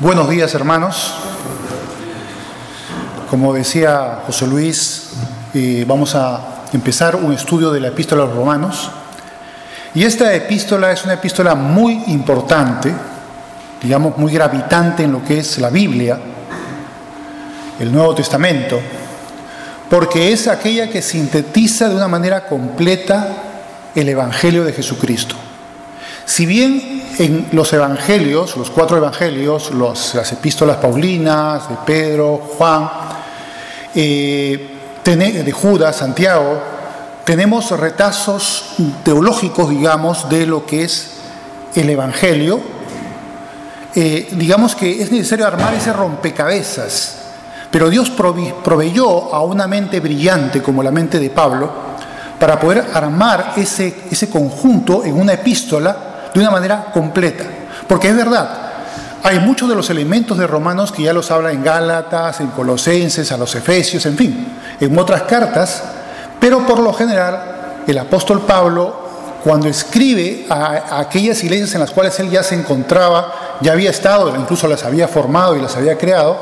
Buenos días, hermanos. Como decía José Luis, vamos a empezar un estudio de la Epístola a los Romanos. Y esta epístola es una epístola muy importante, digamos muy gravitante en lo que es la Biblia, el Nuevo Testamento, porque es aquella que sintetiza de una manera completa el Evangelio de Jesucristo. Si bien en los evangelios, los 4 evangelios, las epístolas paulinas, de Pedro, Juan, de Judas, Santiago, tenemos retazos teológicos, digamos, de lo que es el evangelio, digamos que es necesario armar ese rompecabezas, pero Dios proveyó a una mente brillante como la mente de Pablo para poder armar ese conjunto en una epístola de una manera completa, porque es verdad, hay muchos de los elementos de Romanos que ya los habla en Gálatas, en Colosenses, a los Efesios, en fin, en otras cartas, pero por lo general el apóstol Pablo, cuando escribe a aquellas iglesias en las cuales él ya se encontraba, ya había estado, incluso las había formado y las había creado,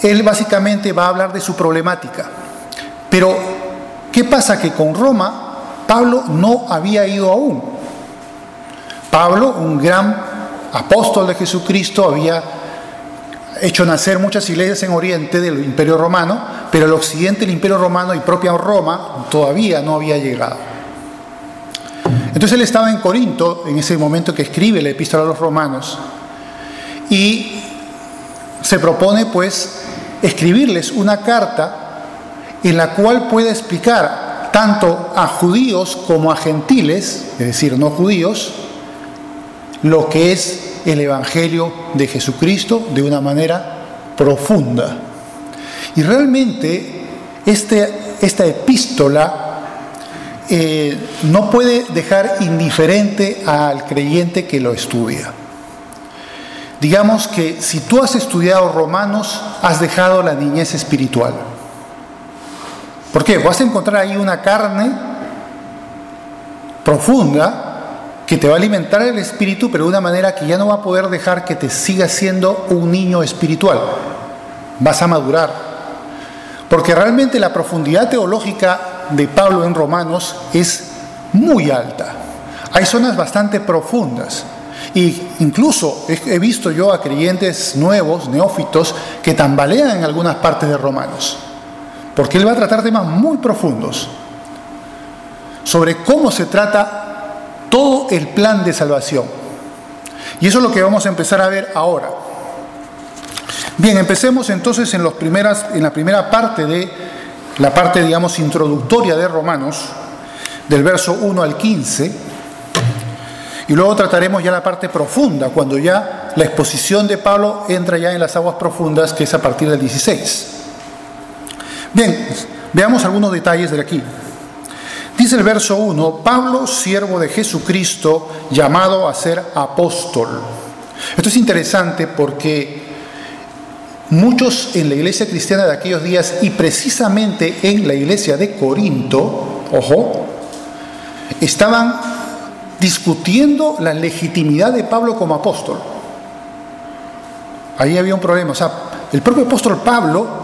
él básicamente va a hablar de su problemática. Pero, ¿qué pasa? Que con Roma, Pablo no había ido aún. Pablo, un gran apóstol de Jesucristo, había hecho nacer muchas iglesias en Oriente del Imperio Romano, pero el occidente del Imperio Romano y propia Roma todavía no había llegado. Entonces él estaba en Corinto en ese momento que escribe la Epístola a los Romanos y se propone pues escribirles una carta en la cual pueda explicar tanto a judíos como a gentiles, es decir, no judíos, lo que es el Evangelio de Jesucristo de una manera profunda. Y realmente esta epístola no puede dejar indiferente al creyente que lo estudia. Digamos que si tú has estudiado Romanos, has dejado la niñez espiritual. ¿Por qué? Vas a encontrar ahí una carne profunda que te va a alimentar el espíritu, pero de una manera que ya no va a poder dejar que te sigas siendo un niño espiritual. Vas a madurar. Porque realmente la profundidad teológica de Pablo en Romanos es muy alta. Hay zonas bastante profundas. Y incluso he visto yo a creyentes nuevos, neófitos, que tambalean en algunas partes de Romanos. Porque él va a tratar temas muy profundos sobre cómo se trata todo el plan de salvación. Y eso es lo que vamos a empezar a ver ahora. Bien, empecemos entonces en la primera parte digamos, introductoria de Romanos, del verso 1 al 15, y luego trataremos ya la parte profunda, cuando ya la exposición de Pablo entra ya en las aguas profundas, que es a partir del 16. Bien, veamos algunos detalles de aquí. Dice el verso 1, Pablo, siervo de Jesucristo, llamado a ser apóstol. Esto es interesante porque muchos en la iglesia cristiana de aquellos días, y precisamente en la iglesia de Corinto, ojo, estaban discutiendo la legitimidad de Pablo como apóstol. Ahí había un problema. O sea, el propio apóstol Pablo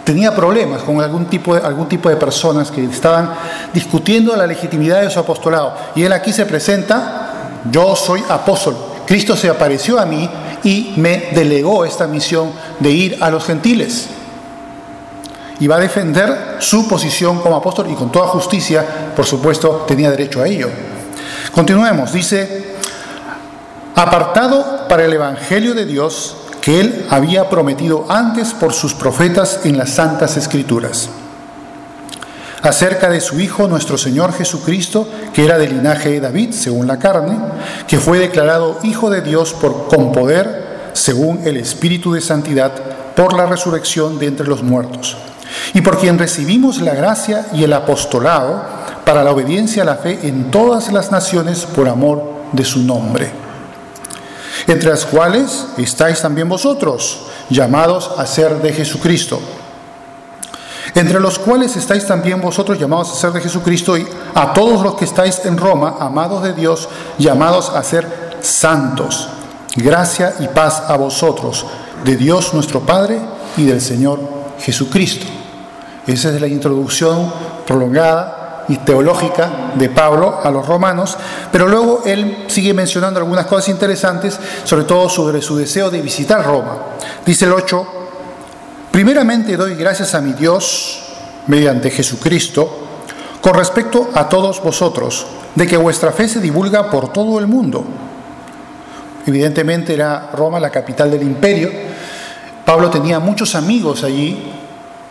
tenía problemas con algún tipo de personas que estaban discutiendo la legitimidad de su apostolado. Y él aquí se presenta: yo soy apóstol. Cristo se apareció a mí y me delegó esta misión de ir a los gentiles. Y va a defender su posición como apóstol, y con toda justicia, por supuesto, tenía derecho a ello. Continuemos, dice: apartado para el Evangelio de Dios, que él había prometido antes por sus profetas en las Santas Escrituras, acerca de su Hijo nuestro Señor Jesucristo, que era del linaje de David, según la carne, que fue declarado Hijo de Dios con poder, según el Espíritu de Santidad, por la resurrección de entre los muertos, y por quien recibimos la gracia y el apostolado para la obediencia a la fe en todas las naciones por amor de su nombre, entre las cuales estáis también vosotros, llamados a ser de Jesucristo, entre los cuales estáis también vosotros, llamados a ser de Jesucristo, y a todos los que estáis en Roma, amados de Dios, llamados a ser santos, Gracia y paz a vosotros, de Dios nuestro Padre y del Señor Jesucristo. Esa es la introducción prolongada y teológica de Pablo a los romanos, pero luego él sigue mencionando algunas cosas interesantes, sobre todo sobre su deseo de visitar Roma. Dice el 8: primeramente doy gracias a mi Dios, mediante Jesucristo, con respecto a todos vosotros, de que vuestra fe se divulga por todo el mundo. Evidentemente era Roma la capital del imperio. Pablo tenía muchos amigos allí.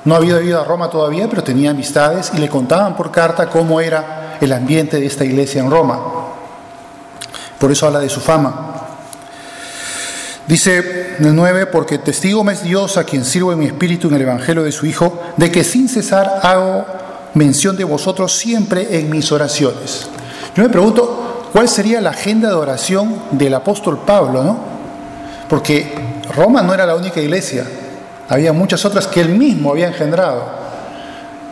No había ido a Roma todavía, pero tenía amistades y le contaban por carta cómo era el ambiente de esta iglesia en Roma. Por eso habla de su fama. Dice en el 9: porque testigo me es Dios, a quien sirvo en mi espíritu en el evangelio de su Hijo, de que sin cesar hago mención de vosotros siempre en mis oraciones. Yo me pregunto, ¿cuál sería la agenda de oración del apóstol Pablo, no? Porque Roma no era la única iglesia. Había muchas otras que él mismo había engendrado.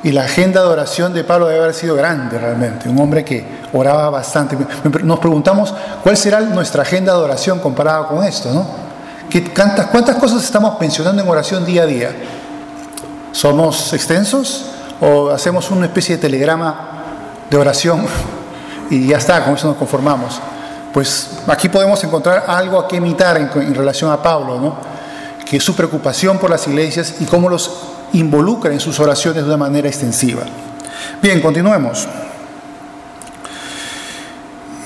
Y la agenda de oración de Pablo debe haber sido grande realmente. Un hombre que oraba bastante. Nos preguntamos, ¿cuál será nuestra agenda de oración comparada con esto, no? ¿Cuántas cosas estamos mencionando en oración día a día? ¿Somos extensos? ¿O hacemos una especie de telegrama de oración y ya está, con eso nos conformamos? Pues aquí podemos encontrar algo a que imitar en relación a Pablo, ¿no? Que es su preocupación por las iglesias y cómo los involucra en sus oraciones de una manera extensiva. Bien, continuemos.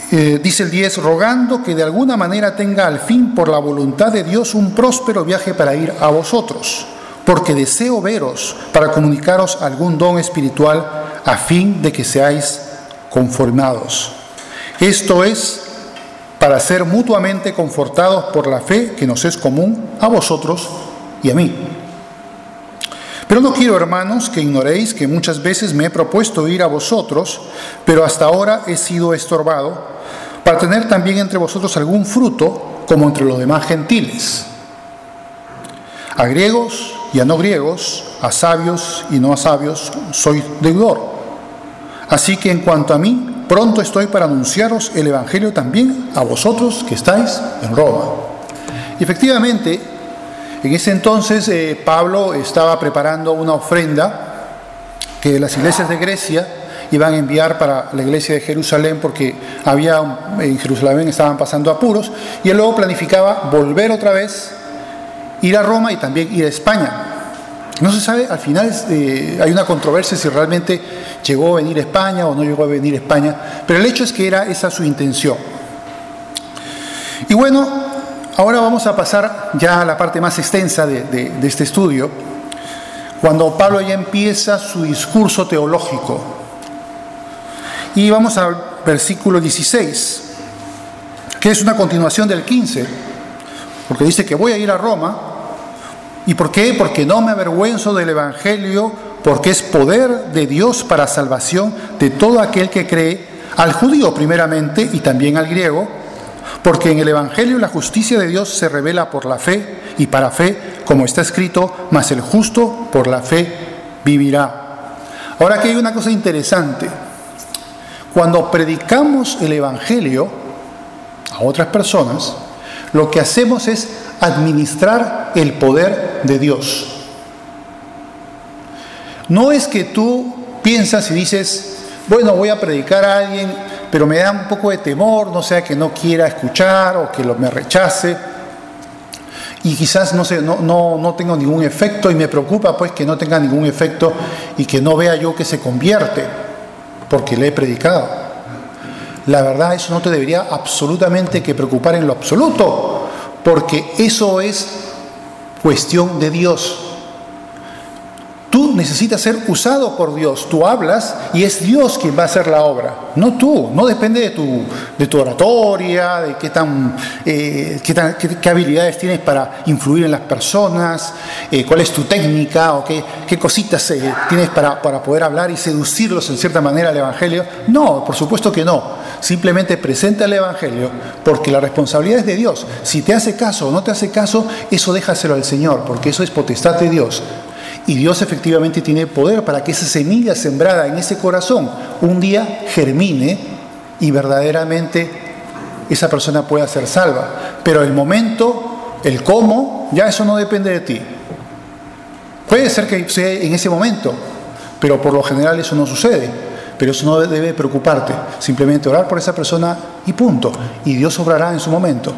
Dice el 10: rogando que de alguna manera tenga al fin por la voluntad de Dios un próspero viaje para ir a vosotros, porque deseo veros para comunicaros algún don espiritual a fin de que seáis conformados. Esto es para ser mutuamente confortados por la fe que nos es común a vosotros y a mí. Pero no quiero, hermanos, que ignoréis que muchas veces me he propuesto ir a vosotros, pero hasta ahora he sido estorbado, para tener también entre vosotros algún fruto, como entre los demás gentiles. A griegos y a no griegos, a sabios y no a sabios, soy deudor. Así que en cuanto a mí, pronto estoy para anunciaros el Evangelio también a vosotros que estáis en Roma. Y efectivamente, en ese entonces Pablo estaba preparando una ofrenda que las iglesias de Grecia iban a enviar para la iglesia de Jerusalén, porque en Jerusalén estaban pasando apuros, y él luego planificaba volver otra vez, ir a Roma y también ir a España. No se sabe, al final hay una controversia si realmente llegó a venir a España o no llegó a venir a España, pero el hecho es que era esa su intención. Y bueno, ahora vamos a pasar ya a la parte más extensa de este estudio, cuando Pablo ya empieza su discurso teológico. Y vamos al versículo 16, que es una continuación del 15, porque dice que voy a ir a Roma. ¿Y por qué? Porque no me avergüenzo del Evangelio, porque es poder de Dios para salvación de todo aquel que cree, al judío primeramente y también al griego, porque en el Evangelio la justicia de Dios se revela por la fe y para fe, como está escrito, mas el justo por la fe vivirá. Ahora aquí hay una cosa interesante. Cuando predicamos el Evangelio a otras personas, lo que hacemos es administrar el poder de Dios. No es que tú piensas y dices, bueno, voy a predicar a alguien, pero me da un poco de temor, no sea que no quiera escuchar o que me rechace, y quizás no tenga ningún efecto, y me preocupa pues que no tenga ningún efecto y que no vea yo que se convierte porque le he predicado. La verdad, eso no te debería absolutamente que preocupar en lo absoluto, porque eso es cuestión de Dios. Tú necesitas ser usado por Dios. Tú hablas y es Dios quien va a hacer la obra, no tú. No depende de tu oratoria, de qué habilidades tienes para influir en las personas, cuál es tu técnica o qué cositas tienes para poder hablar y seducirlos en cierta manera al Evangelio. No, por supuesto que no. Simplemente presenta el Evangelio, porque la responsabilidad es de Dios. Si te hace caso o no te hace caso, eso déjaselo al Señor, porque eso es potestad de Dios. Y Dios efectivamente tiene poder para que esa semilla sembrada en ese corazón un día germine y verdaderamente esa persona pueda ser salva. pero el momento, el cómo, ya eso no depende de ti. Puede ser que sea en ese momento, pero por lo general eso no sucede. Pero eso no debe preocuparte. Simplemente orar por esa persona y punto. Y Dios obrará en su momento.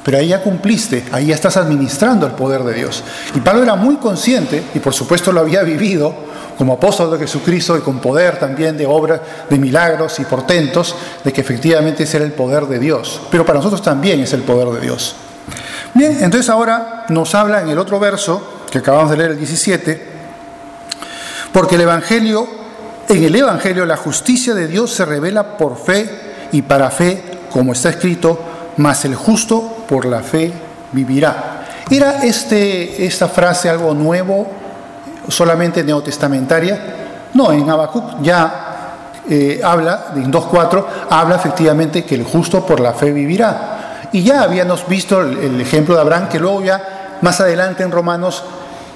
Pero ahí ya cumpliste, ahí ya estás administrando el poder de Dios. Y Pablo era muy consciente, y por supuesto lo había vivido como apóstol de Jesucristo y con poder también de obras, de milagros y portentos, de que efectivamente ese era el poder de Dios. Pero para nosotros también es el poder de Dios. Bien, entonces ahora nos habla en el otro verso, que acabamos de leer, el 17, porque en el Evangelio la justicia de Dios se revela por fe y para fe, como está escrito, mas el justo por la fe vivirá. ¿Era esta frase algo nuevo, solamente neotestamentaria? No, en Habacuc ya habla, en 2.4, habla efectivamente que el justo por la fe vivirá. Y ya habíamos visto el ejemplo de Abraham, que luego ya más adelante en Romanos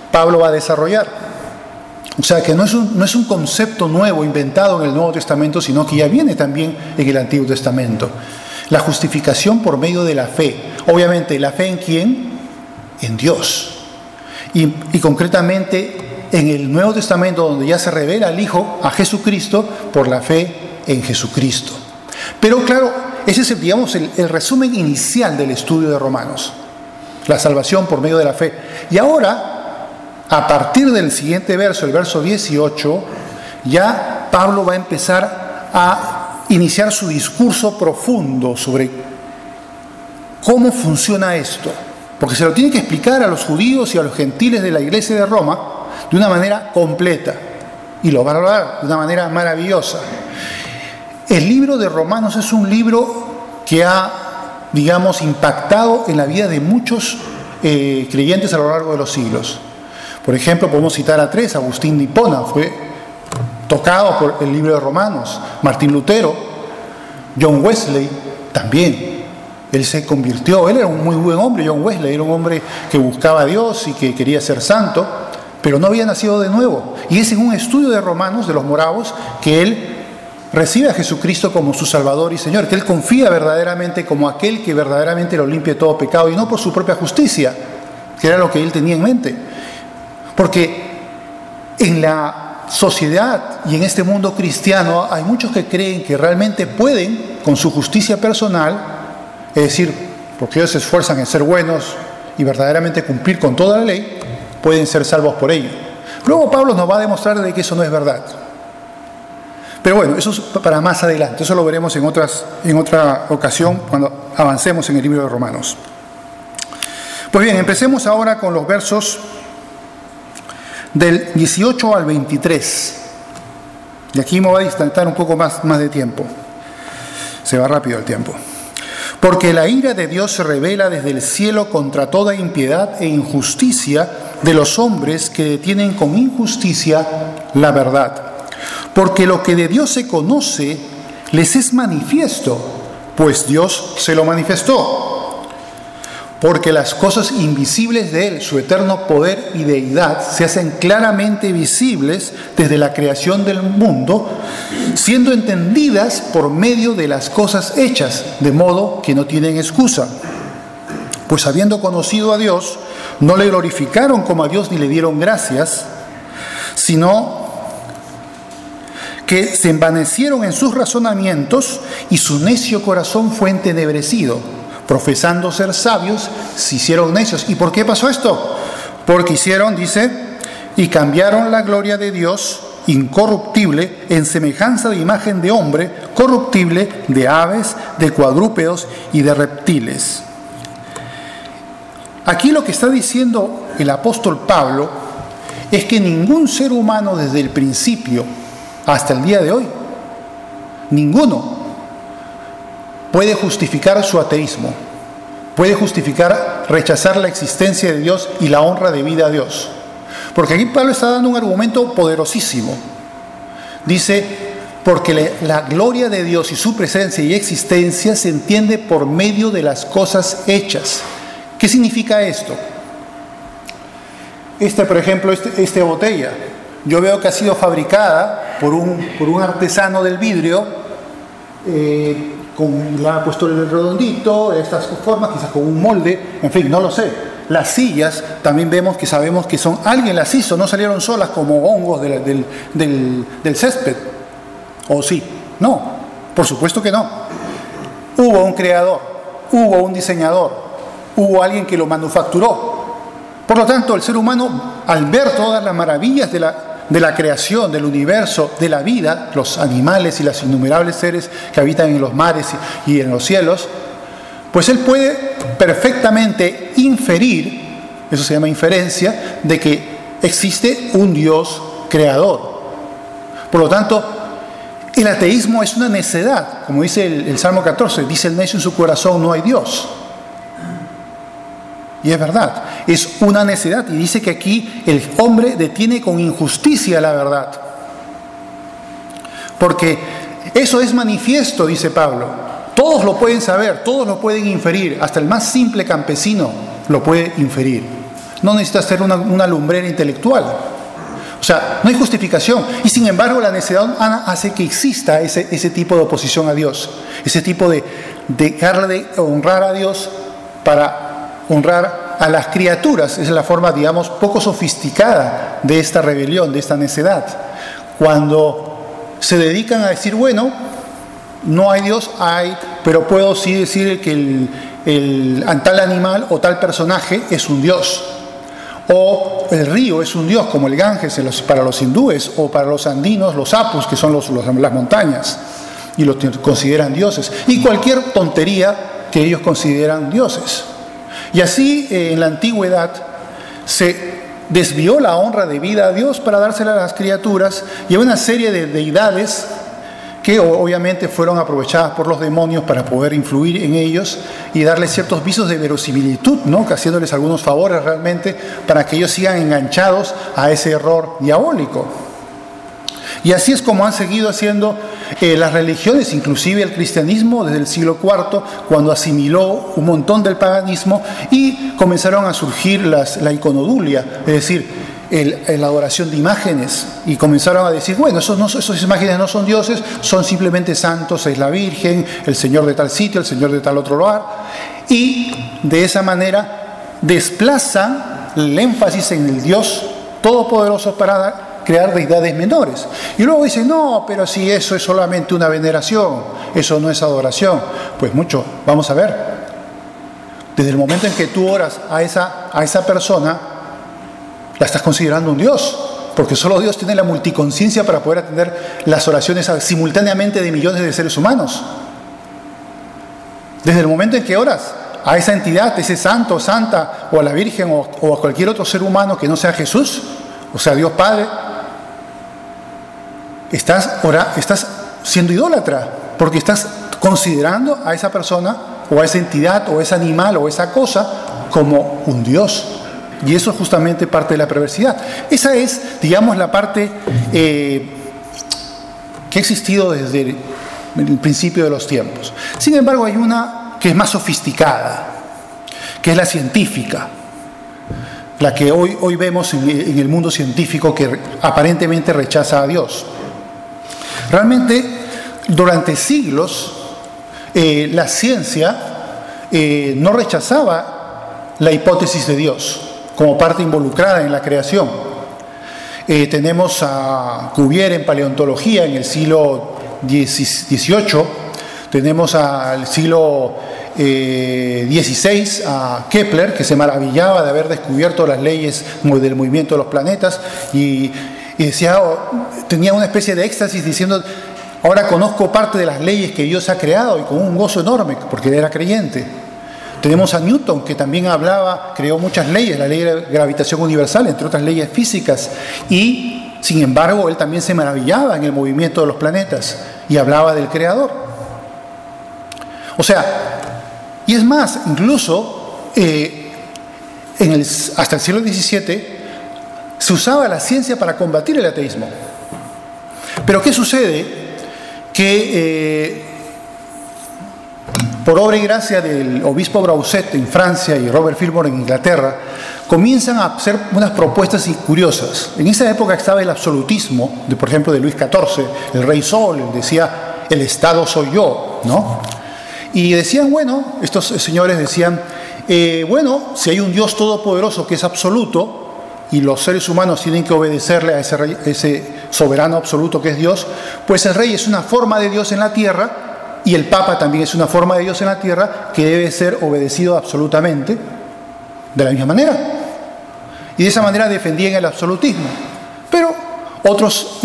Pablo va a desarrollar. O sea que no es un concepto nuevo inventado en el Nuevo Testamento, sino que ya viene también en el Antiguo Testamento. La justificación por medio de la fe. Obviamente, ¿la fe en quién? En Dios. Y concretamente en el Nuevo Testamento, donde ya se revela al Hijo, a Jesucristo, por la fe en Jesucristo. Pero claro, ese es, digamos, el resumen inicial del estudio de Romanos. La salvación por medio de la fe. Y ahora, a partir del siguiente verso, el verso 18, ya Pablo va a empezar a iniciar su discurso profundo sobre cómo funciona esto. Porque se lo tiene que explicar a los judíos y a los gentiles de la iglesia de Roma de una manera completa. Y lo va a lograr de una manera maravillosa. El libro de Romanos es un libro que ha, digamos, impactado en la vida de muchos creyentes a lo largo de los siglos. Por ejemplo, podemos citar a tres. Agustín de Hipona fue tocado por el libro de Romanos. Martín Lutero, John Wesley también. Él se convirtió, él era un muy buen hombre, John Wesley, era un hombre que buscaba a Dios y que quería ser santo, pero no había nacido de nuevo. Y es en un estudio de Romanos, de los moravos, que él recibe a Jesucristo como su Salvador y Señor, que él confía verdaderamente como aquel que verdaderamente lo limpia de todo pecado, y no por su propia justicia, que era lo que él tenía en mente. Porque en la sociedad y en este mundo cristiano hay muchos que creen que realmente pueden, con su justicia personal, es decir, porque ellos se esfuerzan en ser buenos y verdaderamente cumplir con toda la ley, pueden ser salvos por ello. Luego Pablo nos va a demostrar de que eso no es verdad. Pero bueno, eso es para más adelante, eso lo veremos en otra ocasión cuando avancemos en el libro de Romanos. Pues bien, empecemos ahora con los versos del 18 al 23. Y aquí me voy a distanciar un poco más de tiempo. Se va rápido el tiempo. Porque la ira de Dios se revela desde el cielo contra toda impiedad e injusticia de los hombres que detienen con injusticia la verdad. Porque lo que de Dios se conoce les es manifiesto, pues Dios se lo manifestó. Porque las cosas invisibles de Él, su eterno poder y deidad, se hacen claramente visibles desde la creación del mundo, siendo entendidas por medio de las cosas hechas, de modo que no tienen excusa. Pues habiendo conocido a Dios, no le glorificaron como a Dios ni le dieron gracias, sino que se envanecieron en sus razonamientos y su necio corazón fue entenebrecido. Profesando ser sabios, se hicieron necios. ¿Y por qué pasó esto? Porque dice, y cambiaron la gloria de Dios incorruptible en semejanza de imagen de hombre corruptible, de aves, de cuadrúpedos y de reptiles. Aquí lo que está diciendo el apóstol Pablo es que ningún ser humano desde el principio hasta el día de hoy, ninguno puede justificar su ateísmo, puede justificar rechazar la existencia de Dios y la honra debida a Dios. Porque aquí Pablo está dando un argumento poderosísimo. Dice, porque la gloria de Dios y su presencia y existencia se entiende por medio de las cosas hechas. ¿Qué significa esto? Por ejemplo, esta botella, yo veo que ha sido fabricada por un artesano del vidrio, le ha puesto el redondito, de estas formas, quizás con un molde, en fin, no lo sé. Las sillas también sabemos que alguien las hizo, no salieron solas como hongos del césped. ¿O sí? No, por supuesto que no. Hubo un creador, hubo un diseñador, hubo alguien que lo manufacturó. Por lo tanto, el ser humano, al ver todas las maravillas de la creación, del universo, de la vida, los animales y los innumerables seres que habitan en los mares y en los cielos, pues él puede perfectamente inferir, eso se llama inferencia, de que existe un Dios creador. Por lo tanto, el ateísmo es una necedad, como dice el Salmo 14, dice el necio en su corazón, no hay Dios. Y es verdad, es una necedad, y dice que aquí el hombre detiene con injusticia la verdad. Porque eso es manifiesto, dice Pablo. Todos lo pueden saber, todos lo pueden inferir, hasta el más simple campesino lo puede inferir. No necesita ser una lumbrera intelectual. O sea, no hay justificación. Y sin embargo, la necedad hace que exista ese tipo de oposición a Dios, ese tipo de dejar de honrar a Dios para honrar a las criaturas. Esa es la forma, digamos, poco sofisticada de esta rebelión, de esta necedad. Cuando se dedican a decir, bueno, no hay Dios, pero puedo sí decir que tal animal o tal personaje es un Dios. O el río es un Dios, como el Ganges para los hindúes, o para los andinos, los apus, que son las montañas, y los consideran dioses. Y cualquier tontería que ellos consideran dioses. Y así en la antigüedad se desvió la honra debida a Dios para dársela a las criaturas y a una serie de deidades que obviamente fueron aprovechadas por los demonios para poder influir en ellos y darles ciertos visos de verosimilitud, ¿no? Haciéndoles algunos favores realmente para que ellos sigan enganchados a ese error diabólico. Y así es como han seguido haciendo las religiones, inclusive el cristianismo desde el siglo IV, cuando asimiló un montón del paganismo y comenzaron a surgir la iconodulia, es decir, la adoración de imágenes, y comenzaron a decir, bueno, esas imágenes no son dioses, son simplemente santos, es la Virgen, el Señor de tal sitio, el Señor de tal otro lugar, y de esa manera desplazan el énfasis en el Dios Todopoderoso para crear deidades menores. Y luego dicen, no, pero si eso es solamente una veneración, eso no es adoración. Pues vamos a ver, desde el momento en que tú oras a esa persona, la estás considerando un Dios, porque solo Dios tiene la multiconciencia para poder atender las oraciones simultáneamente de millones de seres humanos. Desde el momento en que oras a esa entidad, ese santo, santa, o a la Virgen, o a cualquier otro ser humano que no sea Jesús, o sea Dios Padre, estás siendo idólatra, porque estás considerando a esa persona, o a esa entidad, o a ese animal, o a esa cosa, como un Dios. Y eso es justamente parte de la perversidad. Esa es, digamos, la parte que ha existido desde el principio de los tiempos. Sin embargo, hay una que es más sofisticada, que es la científica, la que hoy vemos en el mundo científico, que aparentemente rechaza a Dios. Realmente, durante siglos, la ciencia no rechazaba la hipótesis de Dios como parte involucrada en la creación. Tenemos a Cuvier en paleontología en el siglo XVIII, tenemos al siglo XVI a Kepler, que se maravillaba de haber descubierto las leyes del movimiento de los planetas y decía, tenía una especie de éxtasis diciendo, ahora conozco parte de las leyes que Dios ha creado, y con un gozo enorme, porque él era creyente. Tenemos a Newton, que también creó muchas leyes, la ley de gravitación universal, entre otras leyes físicas, y sin embargo él también se maravillaba en el movimiento de los planetas y hablaba del creador. O sea, y es más, incluso hasta el siglo XVII se usaba la ciencia para combatir el ateísmo. Pero ¿qué sucede? Que por obra y gracia del obispo Brauset en Francia y Robert Fillmore en Inglaterra, comienzan a hacer unas propuestas curiosas. En esa época estaba el absolutismo, por ejemplo, de Luis XIV, el rey Sol, él decía, el Estado soy yo, ¿no? Y decían, bueno, estos señores decían, bueno, si hay un Dios todopoderoso que es absoluto, y los seres humanos tienen que obedecerle a ese soberano absoluto que es Dios, pues el rey es una forma de Dios en la tierra, y el Papa también es una forma de Dios en la tierra que debe ser obedecido absolutamente, de la misma manera. Y de esa manera defendían el absolutismo. Pero otros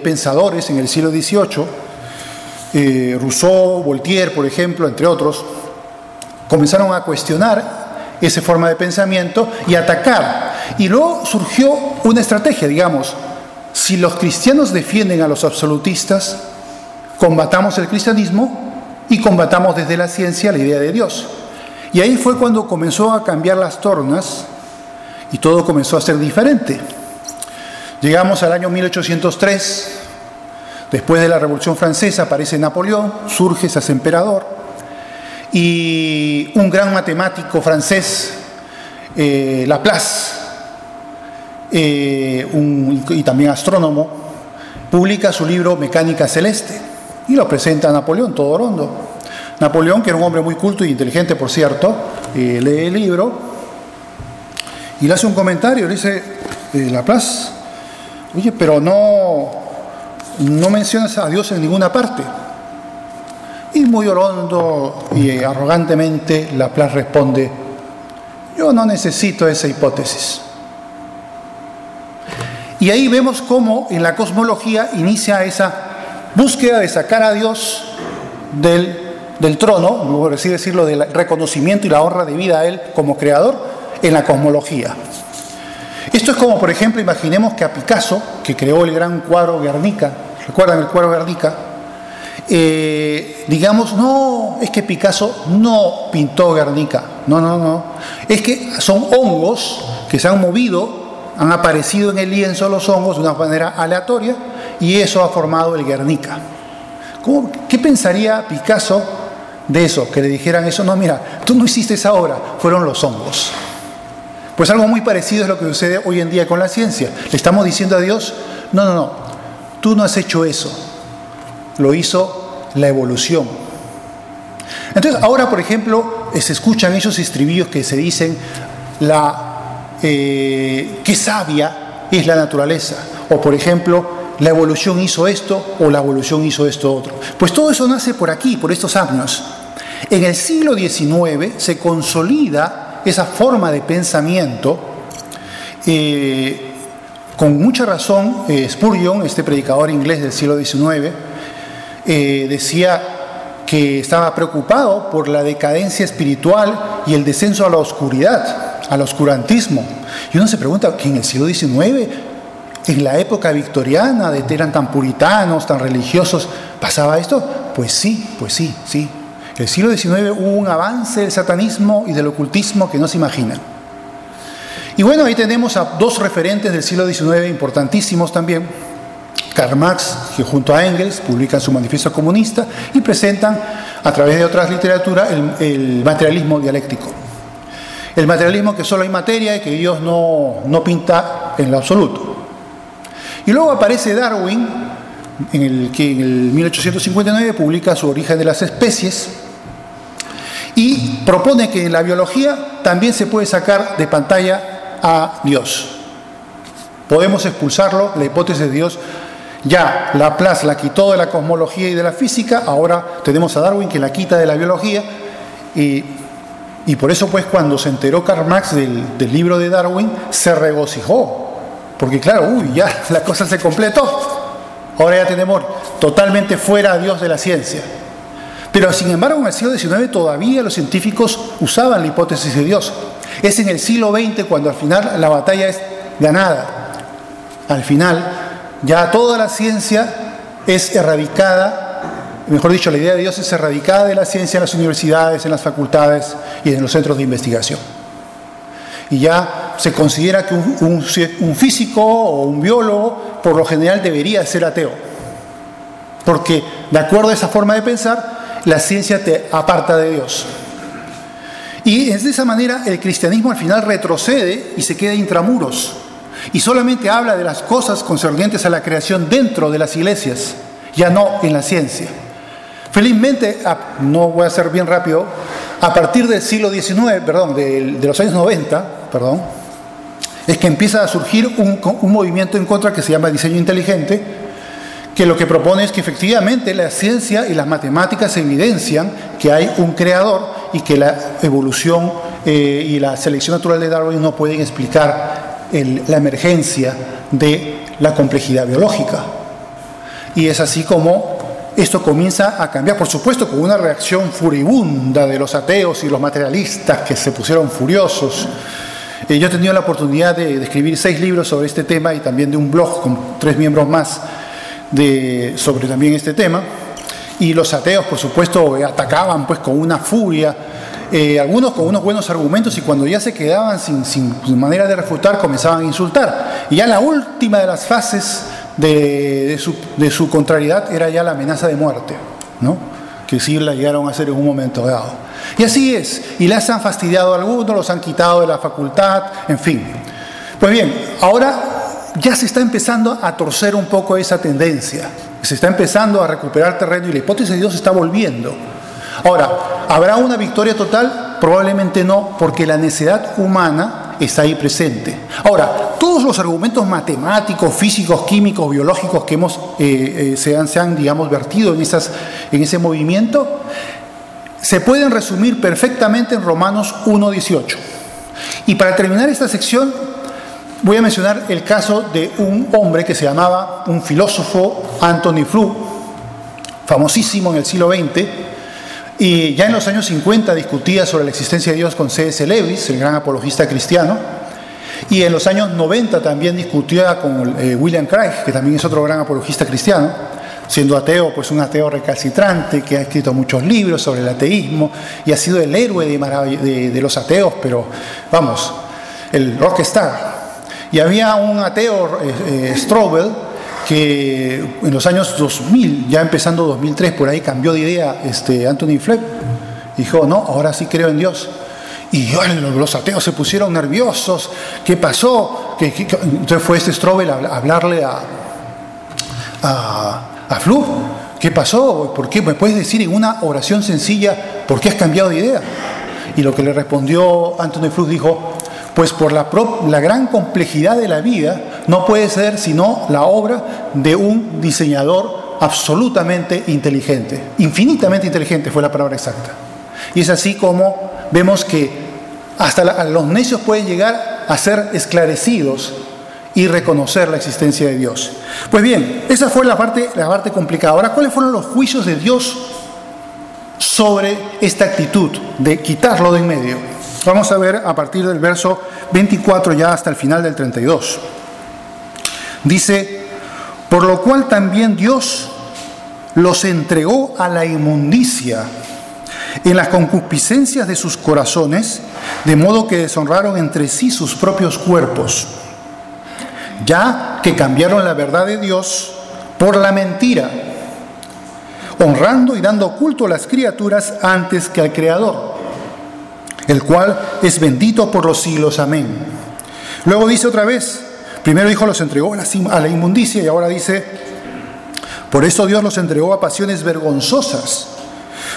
pensadores en el siglo XVIII, Rousseau, Voltaire, por ejemplo, entre otros, comenzaron a cuestionar esa forma de pensamiento y atacar. Y luego surgió una estrategia, digamos, si los cristianos defienden a los absolutistas, combatamos el cristianismo y combatamos desde la ciencia la idea de Dios. Y ahí fue cuando comenzó a cambiar las tornas y todo comenzó a ser diferente. Llegamos al año 1803, después de la Revolución Francesa aparece Napoleón, surge, se hace emperador, y un gran matemático francés, Laplace, y también astrónomo, publica su libro Mecánica Celeste y lo presenta a Napoleón, todo orondo. Napoleón, que era un hombre muy culto e inteligente, por cierto, lee el libro y le hace un comentario, le dice, Laplace, oye, pero no mencionas a Dios en ninguna parte. Y muy orondo y arrogantemente Laplace responde, yo no necesito esa hipótesis. Y ahí vemos cómo en la cosmología inicia esa búsqueda de sacar a Dios del trono, por así decirlo, del reconocimiento y la honra debida a Él como creador en la cosmología. Esto es como, por ejemplo, imaginemos que a Picasso, que creó el gran cuadro Guernica, ¿recuerdan el cuadro Guernica? Digamos, no, es que Picasso no pintó Guernica, no, es que son hongos que se han movido, han aparecido en el lienzo los hongos de una manera aleatoria y eso ha formado el Guernica. ¿Qué pensaría Picasso de eso? Que le dijeran eso, no, mira, tú no hiciste esa obra, fueron los hongos. Pues algo muy parecido es lo que sucede hoy en día con la ciencia. Le estamos diciendo a Dios, no, tú no has hecho eso, lo hizo la evolución. Entonces ahora, por ejemplo, se escuchan esos estribillos que se dicen qué sabia es la naturaleza, o por ejemplo, la evolución hizo esto o la evolución hizo esto otro. Pues todo eso nace por aquí, por estos años. En el siglo XIX se consolida esa forma de pensamiento, con mucha razón. Spurgeon, este predicador inglés del siglo XIX, decía que estaba preocupado por la decadencia espiritual y el descenso a la oscuridad, al oscurantismo. Y uno se pregunta, ¿que en el siglo XIX, en la época victoriana, eran tan puritanos, tan religiosos, pasaba esto? Pues sí. En el siglo XIX hubo un avance del satanismo y del ocultismo que no se imaginan. Y bueno, ahí tenemos a dos referentes del siglo XIX importantísimos también. Karl Marx, que junto a Engels publican su manifiesto comunista y presentan a través de otras literaturas el materialismo dialéctico. El materialismo que solo hay materia y que Dios no pinta en lo absoluto. Y luego aparece Darwin, que en el 1859 publica Su origen de las especies y propone que en la biología también se puede sacar de pantalla a Dios. Podemos expulsarlo, la hipótesis de Dios. Ya Laplace la quitó de la cosmología y de la física, ahora tenemos a Darwin que la quita de la biología, y por eso pues cuando se enteró Karl Marx del libro de Darwin, se regocijó, porque claro, ya la cosa se completó, ahora ya tenemos totalmente fuera a Dios de la ciencia. Pero sin embargo en el siglo XIX todavía los científicos usaban la hipótesis de Dios. Es en el siglo XX cuando al final la batalla es ganada. Al final ya toda la ciencia es erradicada, mejor dicho, la idea de Dios es erradicada de la ciencia en las universidades, en las facultades y en los centros de investigación. Y ya se considera que un físico o un biólogo por lo general debería ser ateo. Porque de acuerdo a esa forma de pensar, la ciencia te aparta de Dios. Y de esa manera el cristianismo al final retrocede y se queda intramuros. Y solamente habla de las cosas concernientes a la creación dentro de las iglesias, ya no en la ciencia. Felizmente, no voy a ser bien rápido, a partir del siglo XIX, de los años 90, es que empieza a surgir un movimiento en contra que se llama diseño inteligente, que lo que propone es que efectivamente la ciencia y las matemáticas evidencian que hay un creador y que la evolución y la selección natural de Darwin no pueden explicar la emergencia de la complejidad biológica. Y es así como esto comienza a cambiar, por supuesto, con una reacción furibunda de los ateos y los materialistas que se pusieron furiosos. Yo he tenido la oportunidad de escribir 6 libros sobre este tema y también de un blog con 3 miembros más sobre también este tema. Y los ateos, por supuesto, atacaban pues con una furia, algunos con unos buenos argumentos, y cuando ya se quedaban sin manera de refutar, comenzaban a insultar. Y ya la última de las fases de su contrariedad era ya la amenaza de muerte, ¿no? Que sí la llegaron a hacer en un momento dado. Y así es, y las han fastidiado a algunos, los han quitado de la facultad, en fin. Pues bien, ahora ya se está empezando a torcer un poco esa tendencia, se está empezando a recuperar terreno y la hipótesis de Dios se está volviendo. Ahora, ¿habrá una victoria total? Probablemente no, porque la necedad humana está ahí presente. Ahora, todos los argumentos matemáticos, físicos, químicos, biológicos que se han, digamos, vertido en ese movimiento, se pueden resumir perfectamente en Romanos 1:18. Y para terminar esta sección, voy a mencionar el caso de un hombre que se llamaba, un filósofo, Antony Flew, famosísimo en el siglo XX, y ya en los años 50 discutía sobre la existencia de Dios con C.S. Lewis, el gran apologista cristiano, y en los años 90 también discutía con William Craig, que también es otro gran apologista cristiano, siendo ateo, pues un ateo recalcitrante, que ha escrito muchos libros sobre el ateísmo, y ha sido el héroe de los ateos, pero vamos, el rockstar. Y había un ateo, Strobel, que en los años 2000, ya empezando 2003, por ahí cambió de idea Anthony Flew. Dijo, no, ahora sí creo en Dios. Y los ateos se pusieron nerviosos. ¿Qué pasó? Entonces fue Strobel a hablarle a Flew. ¿Qué pasó? ¿Por qué? ¿Me puedes decir en una oración sencilla por qué has cambiado de idea? Y lo que le respondió Anthony Flew, dijo, pues por la gran complejidad de la vida no puede ser sino la obra de un diseñador absolutamente inteligente, infinitamente inteligente fue la palabra exacta. Y es así como vemos que hasta los necios pueden llegar a ser esclarecidos y reconocer la existencia de Dios. Pues bien, esa fue la parte complicada. Ahora, ¿cuáles fueron los juicios de Dios sobre esta actitud de quitarlo de en medio? Vamos a ver a partir del verso 24 ya hasta el final del 32. Dice, por lo cual también Dios los entregó a la inmundicia en las concupiscencias de sus corazones, de modo que deshonraron entre sí sus propios cuerpos, ya que cambiaron la verdad de Dios por la mentira, honrando y dando culto a las criaturas antes que al Creador, el cual es bendito por los siglos. Amén. Luego dice otra vez, primero dijo los entregó a la inmundicia, y ahora dice, por eso Dios los entregó a pasiones vergonzosas,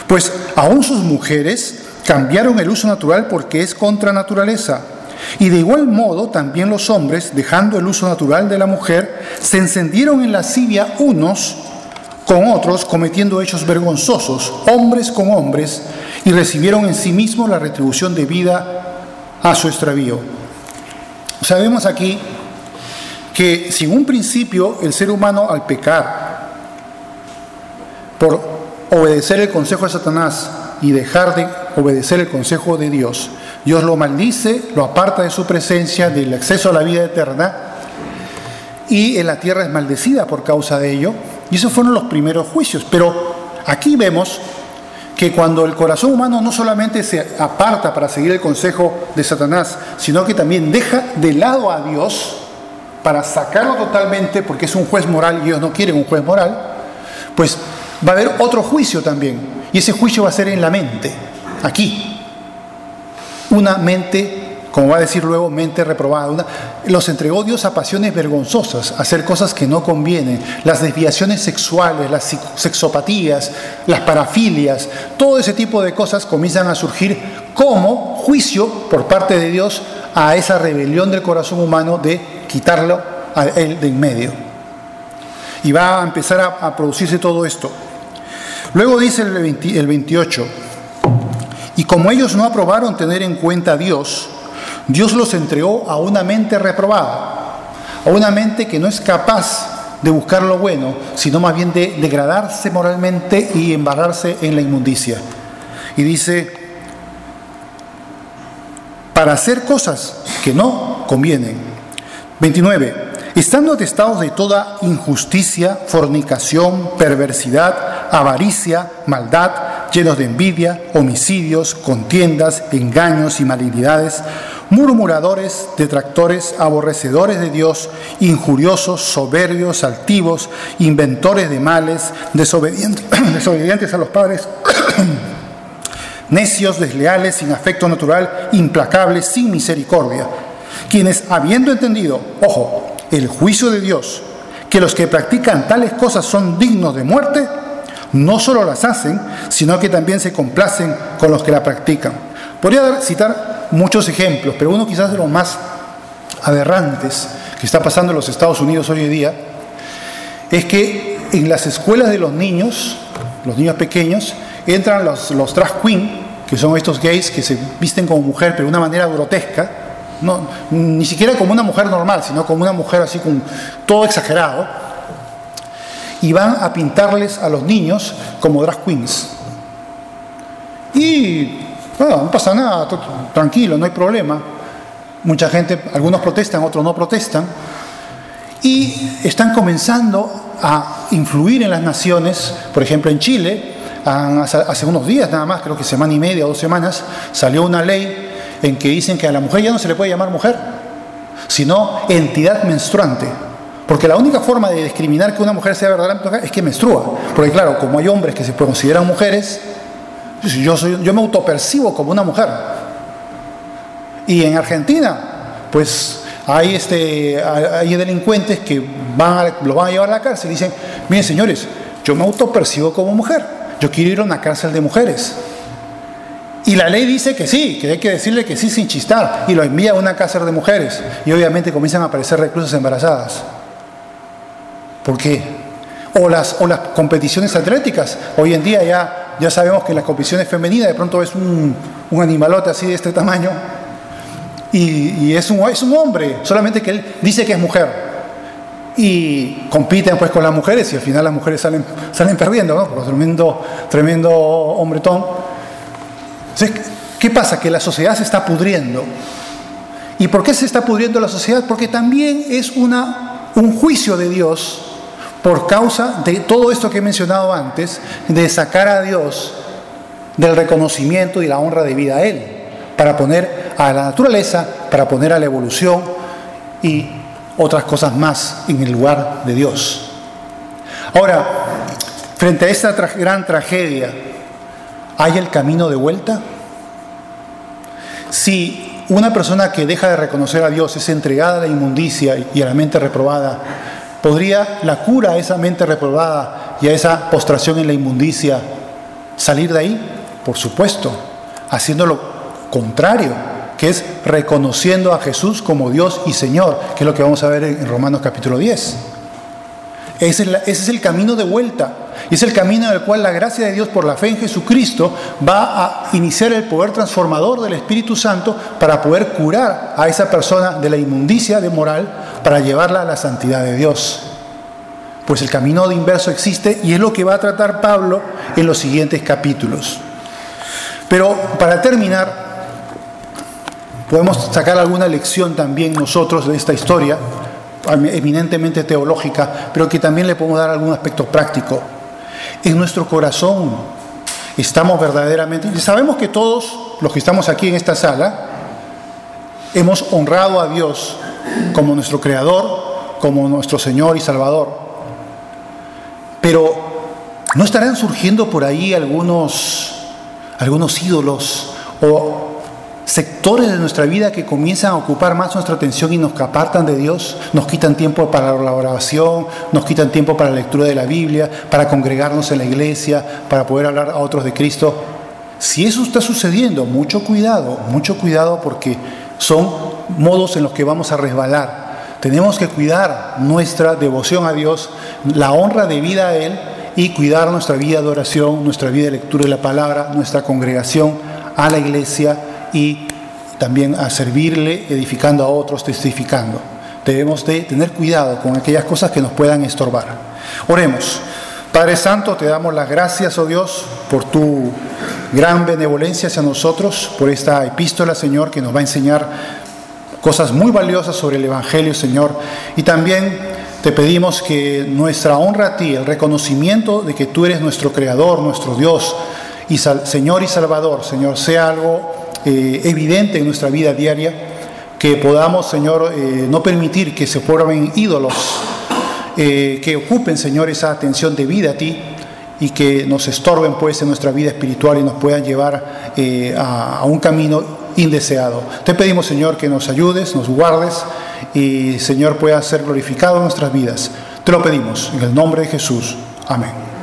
pues aún sus mujeres cambiaron el uso natural porque es contra naturaleza. Y de igual modo también los hombres, dejando el uso natural de la mujer, se encendieron en lascivia unos con otros, cometiendo hechos vergonzosos, hombres con hombres, y recibieron en sí mismos la retribución debida a su extravío. Sabemos aquí que si en un principio el ser humano, al pecar por obedecer el consejo de Satanás y dejar de obedecer el consejo de Dios, Dios lo maldice, lo aparta de su presencia, del acceso a la vida eterna, y en la tierra es maldecida por causa de ello. Y esos fueron los primeros juicios. Pero aquí vemos que cuando el corazón humano no solamente se aparta para seguir el consejo de Satanás, sino que también deja de lado a Dios para sacarlo totalmente, porque es un juez moral y ellos no quieren un juez moral, pues va a haber otro juicio también. Y ese juicio va a ser en la mente, aquí. Una mente como va a decir luego, mente reprobada. Los entregó Dios a pasiones vergonzosas, a hacer cosas que no convienen, las desviaciones sexuales, las sexopatías, las parafilias, todo ese tipo de cosas comienzan a surgir como juicio por parte de Dios a esa rebelión del corazón humano de quitarlo a él de en medio. Y va a empezar a producirse todo esto. Luego dice el 28, y como ellos no aprobaron tener en cuenta a Dios, Dios los entregó a una mente reprobada, a una mente que no es capaz de buscar lo bueno, sino más bien de degradarse moralmente y embarrarse en la inmundicia. Y dice, para hacer cosas que no convienen. 29. Estando atestados de toda injusticia, fornicación, perversidad, avaricia, maldad, llenos de envidia, homicidios, contiendas, engaños y malignidades, murmuradores, detractores, aborrecedores de Dios, injuriosos, soberbios, altivos, inventores de males, desobedientes a los padres, necios, desleales, sin afecto natural, implacables, sin misericordia, quienes, habiendo entendido, ojo, el juicio de Dios, que los que practican tales cosas son dignos de muerte, no solo las hacen, sino que también se complacen con los que la practican. Podría citar muchos ejemplos, pero uno quizás de los más aberrantes que está pasando en los Estados Unidos hoy en día, es que en las escuelas de los niños pequeños, entran los drag queen, que son estos gays que se visten como mujer, pero de una manera grotesca, no, ni siquiera como una mujer normal, sino como una mujer así con todo exagerado, y van a pintarles a los niños como drag queens. Y bueno, no pasa nada, tranquilo, no hay problema. Mucha gente, algunos protestan, otros no protestan, y están comenzando a influir en las naciones. Por ejemplo, en Chile, hace unos días nada más, creo que semana y media o 2 semanas, salió una ley en que dicen que a la mujer ya no se le puede llamar mujer, sino entidad menstruante. Porque la única forma de discriminar que una mujer sea verdaderamente mujer es que menstrua. Porque claro, como hay hombres que se consideran mujeres, yo me autopercibo como una mujer. Y en Argentina, pues hay delincuentes que los van a llevar a la cárcel y dicen, miren señores, yo me autopercibo como mujer, yo quiero ir a una cárcel de mujeres. Y la ley dice que sí, que hay que decirle que sí sin chistar, y lo envía a una cárcel de mujeres. Y obviamente comienzan a aparecer reclusas embarazadas. ¿Por qué? O las competiciones atléticas. Hoy en día ya sabemos que en las competiciones femeninas de pronto es un animalote así de este tamaño, y es un hombre, solamente que él dice que es mujer. Y compiten pues con las mujeres, y al final las mujeres salen perdiendo, ¿no? Por tremendo hombretón. Entonces, ¿qué pasa? Que la sociedad se está pudriendo. ¿Y por qué se está pudriendo la sociedad? Porque también es un juicio de Dios por causa de todo esto que he mencionado antes, de sacar a Dios del reconocimiento y la honra debida a Él, para poner a la naturaleza, para poner a la evolución y otras cosas más en el lugar de Dios. Ahora, frente a esta gran tragedia, ¿hay el camino de vuelta? Si una persona que deja de reconocer a Dios es entregada a la inmundicia y a la mente reprobada, ¿podría la cura a esa mente reprobada y a esa postración en la inmundicia salir de ahí? Por supuesto, haciendo lo contrario, que es reconociendo a Jesús como Dios y Señor, que es lo que vamos a ver en Romanos capítulo 10. Ese es el camino de vuelta. Y es el camino en el cual la gracia de Dios por la fe en Jesucristo va a iniciar el poder transformador del Espíritu Santo para poder curar a esa persona de la inmundicia de moral, para llevarla a la santidad de Dios. Pues el camino de inverso existe, y es lo que va a tratar Pablo en los siguientes capítulos. Pero para terminar, podemos sacar alguna lección también nosotros de esta historia, eminentemente teológica, pero que también le podemos dar algún aspecto práctico. En nuestro corazón estamos verdaderamente, y sabemos que todos los que estamos aquí en esta sala hemos honrado a Dios como nuestro Creador, como nuestro Señor y Salvador, pero ¿no estarán surgiendo por ahí algunos ídolos, o sectores de nuestra vida que comienzan a ocupar más nuestra atención y nos apartan de Dios, nos quitan tiempo para la oración, nos quitan tiempo para la lectura de la Biblia, para congregarnos en la iglesia, para poder hablar a otros de Cristo. Si eso está sucediendo, mucho cuidado porque son modos en los que vamos a resbalar. Tenemos que cuidar nuestra devoción a Dios, la honra debida a Él, y cuidar nuestra vida de oración, nuestra vida de lectura de la palabra, nuestra congregación a la iglesia y también a servirle, edificando a otros, testificando. Debemos de tener cuidado con aquellas cosas que nos puedan estorbar. Oremos. Padre Santo, te damos las gracias, oh Dios, por tu gran benevolencia hacia nosotros, por esta epístola, Señor, que nos va a enseñar cosas muy valiosas sobre el Evangelio, Señor. Y también te pedimos que nuestra honra a ti, el reconocimiento de que tú eres nuestro Creador, nuestro Dios, y Señor y Salvador, Señor, sea algo evidente en nuestra vida diaria, que podamos, Señor, no permitir que se formen ídolos, que ocupen, Señor, esa atención debida a ti y que nos estorben, pues, en nuestra vida espiritual y nos puedan llevar a un camino indeseado. Te pedimos, Señor, que nos ayudes, nos guardes y, Señor, pueda ser glorificado en nuestras vidas. Te lo pedimos en el nombre de Jesús. Amén.